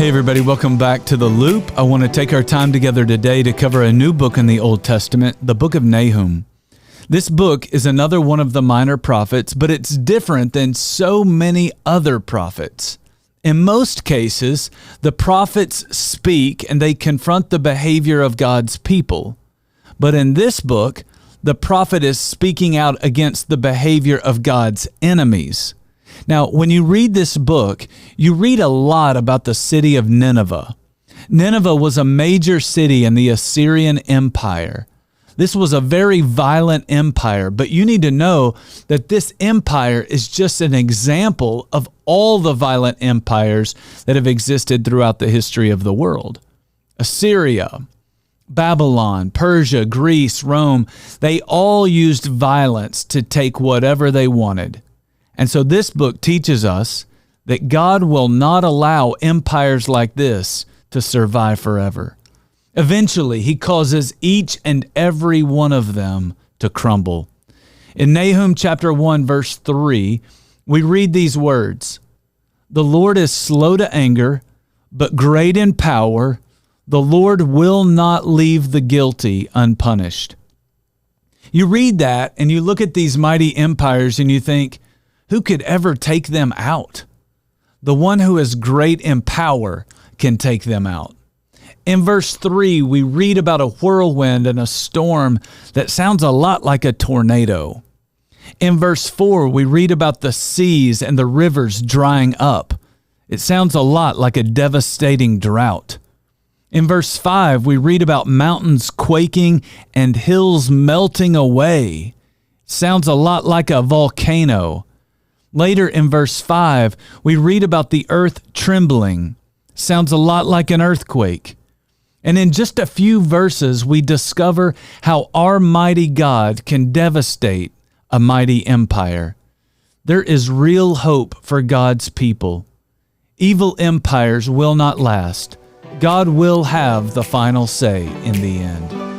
Hey everybody, welcome back to The Loop. I want to take our time together today to cover a new book in the Old Testament, the book of Nahum. This book is another one of the minor prophets, but it's different than so many other prophets. In most cases, the prophets speak and they confront the behavior of God's people. But in this book, the prophet is speaking out against the behavior of God's enemies. Now, when you read this book, you read a lot about the city of Nineveh. Nineveh was a major city in the Assyrian Empire. This was a very violent empire, but you need to know that this empire is just an example of all the violent empires that have existed throughout the history of the world. Assyria, Babylon, Persia, Greece, Rome, they all used violence to take whatever they wanted. And so this book teaches us that God will not allow empires like this to survive forever. Eventually, he causes each and every one of them to crumble. In Nahum chapter 1, verse 3, we read these words, "The Lord is slow to anger, but great in power. The Lord will not leave the guilty unpunished." You read that and you look at these mighty empires and you think, who could ever take them out? The one who is great in power can take them out. In verse 3, we read about a whirlwind and a storm that sounds a lot like a tornado. In verse 4, we read about the seas and the rivers drying up. It sounds a lot like a devastating drought. In verse 5, we read about mountains quaking and hills melting away. It sounds a lot like a volcano. Later in verse 5, we read about the earth trembling. Sounds a lot like an earthquake. And in just a few verses, we discover how our mighty God can devastate a mighty empire. There is real hope for God's people. Evil empires will not last. God will have the final say in the end.